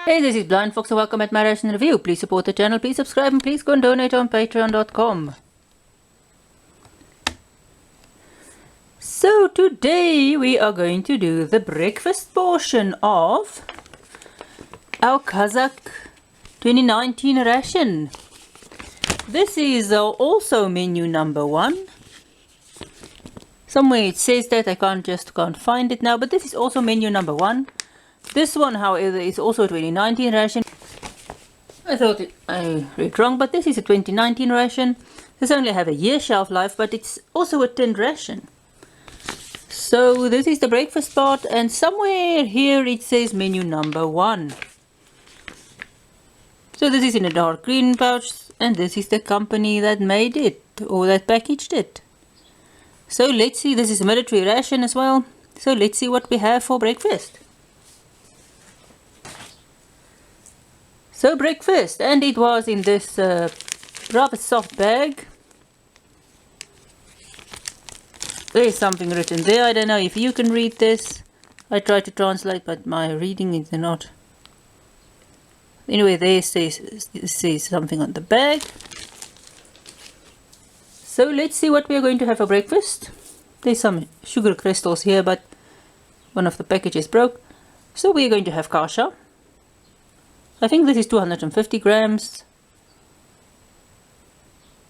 Hey, this is BlindFox and welcome at my Ration review. Please support the channel, please subscribe, and please go and donate on patreon.com. So today we are going to do the breakfast portion of our Kazakh 2019 ration. This is also menu number 1. Somewhere it says that, I can't find it now, but this is also menu number 1. This one, however, is also a 2019 ration. I thought I read wrong, but this is a 2019 ration. This only have a year shelf life, but it's also a tinned ration. So this is the breakfast part, and somewhere here it says menu number 1. So this is in a dark green pouch, and this is the company that made it, or that packaged it. So let's see, this is a military ration as well. So let's see what we have for breakfast. So breakfast, and it was in this rather soft bag. There is something written there. I don't know if you can read this. I tried to translate, but my reading is not. Anyway, there says something on the bag. So let's see what we are going to have for breakfast. There's some sugar crystals here, but one of the packages broke. So we are going to have kasha. I think this is 250 grams.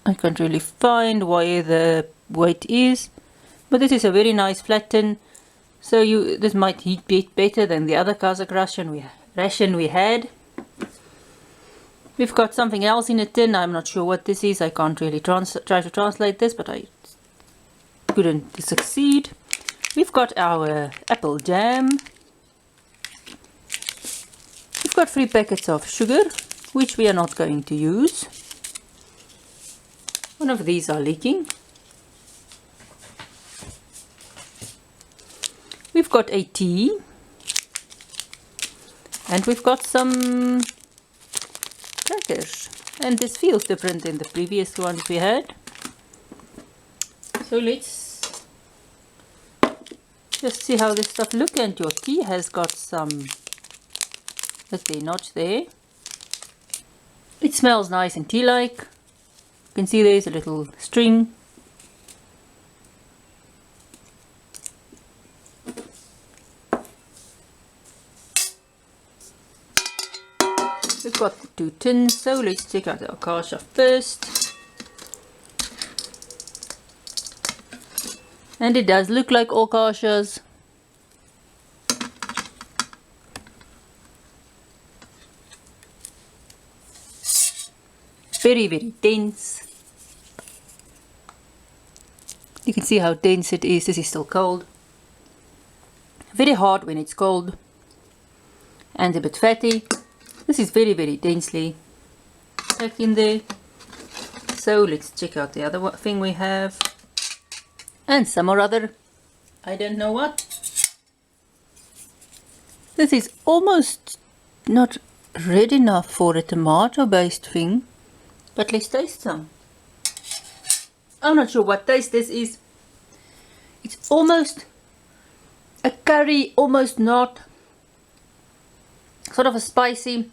I can't really find where the weight is, but this is a very nice flat tin. So this might heat better than the other Kazakh ration we had. We've got something else in a tin. I'm not sure what this is. I can't really try to translate this, but I couldn't succeed. We've got our apple jam. We've got 3 packets of sugar, which we are not going to use. One of these are leaking. We've got a tea. And we've got some crackers. And this feels different than the previous ones we had. So let's just see how this stuff looks. And your tea has got some, let's say, notch there. It smells nice and tea-like. You can see there's a little string. We've got the 2 tins, so let's check out our kasha first. And it does look like all kashas. Very, very dense. You can see how dense it is. This is still cold. Very hard when it's cold. And a bit fatty. This is very, very densely packed in there. So let's check out the other thing we have. And some more other, I don't know what. This is almost not red enough for a tomato based thing. But let's taste some. I'm not sure what taste this is. It's almost a curry, almost not. Sort of a spicy.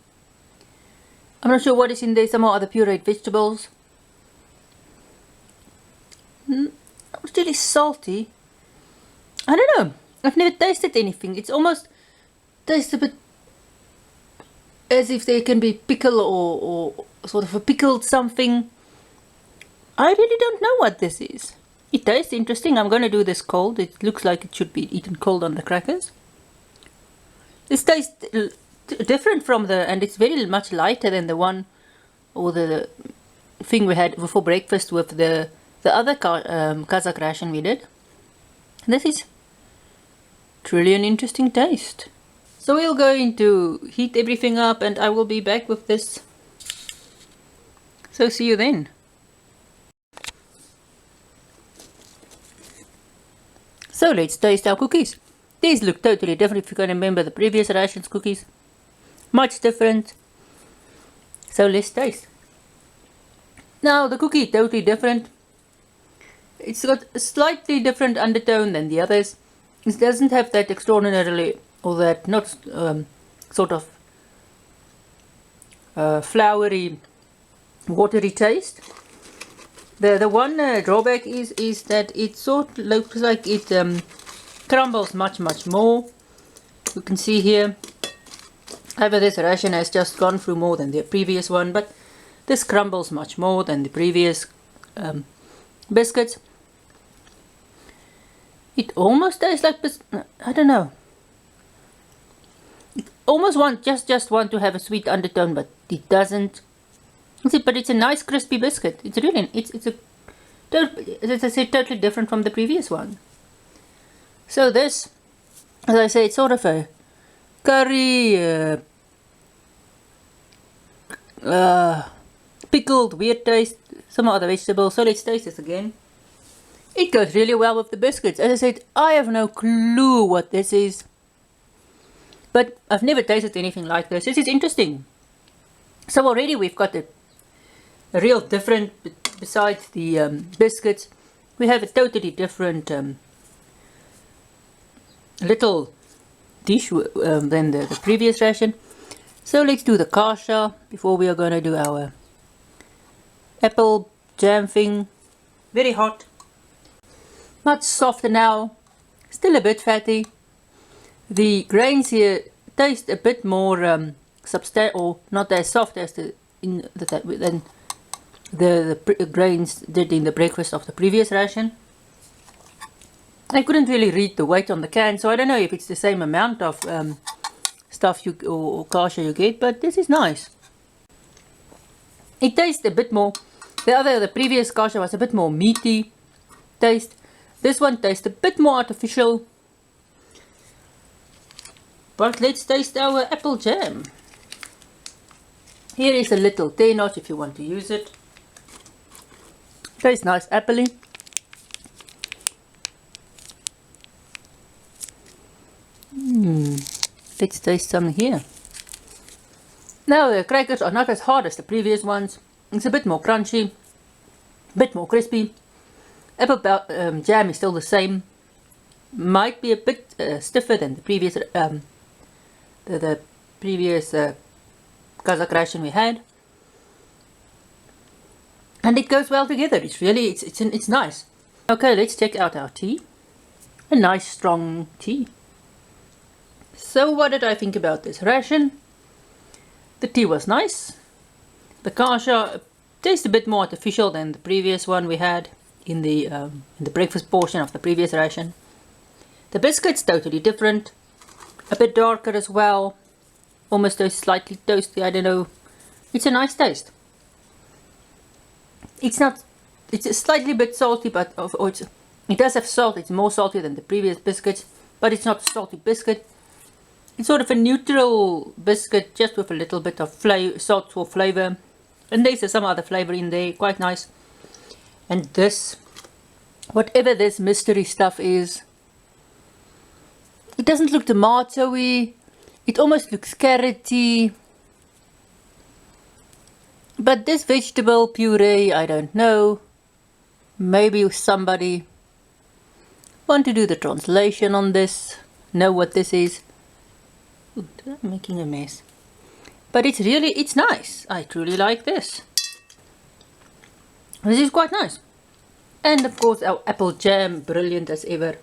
I'm not sure what is in there. Some more other pureed vegetables. It's really salty. I don't know. I've never tasted anything. It's almost tastes a bit as if there can be pickle or sort of a pickled something. I really don't know what this is. It tastes interesting. I'm going to do this cold. It looks like it should be eaten cold on the crackers. This tastes different from and it's very much lighter than the one or the thing we had for breakfast with the other Kazakh ration we did. This is truly an interesting taste. So we're going to heat everything up and I will be back with this. So see you then. So let's taste our cookies. These look totally different if you can remember the previous rations cookies. Much different. So let's taste. Now the cookie totally different. It's got a slightly different undertone than the others. It doesn't have that extraordinarily, or that not sort of floury, watery taste. The one drawback is that it sort of looks like it crumbles much more. You can see here, however, this ration has just gone through more than the previous one, but this crumbles much more than the previous biscuits. It almost tastes like, I don't know. It almost just want to have a sweet undertone, but it doesn't. But it's a nice crispy biscuit. It's really, it's a, as I said, totally different from the previous one. So this, as I say, it's sort of a curry, pickled, weird taste, some other vegetables. So let's taste this again. It goes really well with the biscuits. As I said, I have no clue what this is, but I've never tasted anything like this. This is interesting. So already we've got a real different, besides the biscuits, we have a totally different little dish than the previous ration. So let's do the kasha before we are going to do our apple jam thing. Very hot, much softer now, still a bit fatty. The grains here taste a bit more substantial, or not as soft as than the grains did in the breakfast of the previous ration. I couldn't really read the weight on the can, so I don't know if it's the same amount of stuff you or kasha you get, but this is nice. It tastes a bit more. The previous kasha was a bit more meaty taste. This one tastes a bit more artificial. But let's taste our apple jam. Here is a little 10-notch if you want to use it. Tastes nice, appley. Let's taste some here. Now the crackers are not as hard as the previous ones. It's a bit more crunchy, a bit more crispy. Apple jam is still the same. Might be a bit stiffer than the previous the previous Kazakh ration we had. And it goes well together. It's really, it's nice. Okay, let's check out our tea. A nice strong tea. So what did I think about this ration? The tea was nice. The kasha tastes a bit more artificial than the previous one we had in the breakfast portion of the previous ration. The biscuits totally different. A bit darker as well. Almost slightly toasty, I don't know. It's a nice taste. It's a slightly bit salty, but it does have salt. It's more salty than the previous biscuits, but it's not a salty biscuit. It's sort of a neutral biscuit, just with a little bit of salt for flavor. And there's some other flavor in there, quite nice. And this, whatever this mystery stuff is, it doesn't look tomato-y. It almost looks carroty. But this vegetable puree, I don't know. Maybe somebody want to do the translation on this, know what this is. Ooh, I'm making a mess. But it's nice. I truly like this. This is quite nice. And of course our apple jam, brilliant as ever.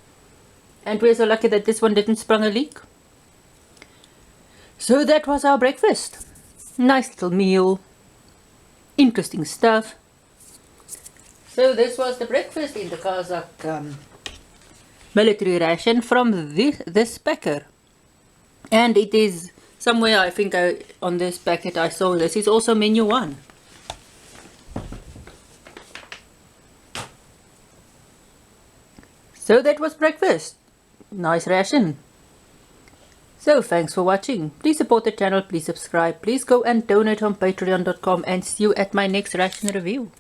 And we're so lucky that this one didn't sprung a leak. So that was our breakfast. Nice little meal. Interesting stuff. So this was the breakfast in the Kazakh military ration from this packer. And it is somewhere, I think on this packet I saw this is also menu 1. So that was breakfast. Nice ration. So thanks for watching. Please support the channel, please subscribe, please go and donate on patreon.com, and see you at my next ration review.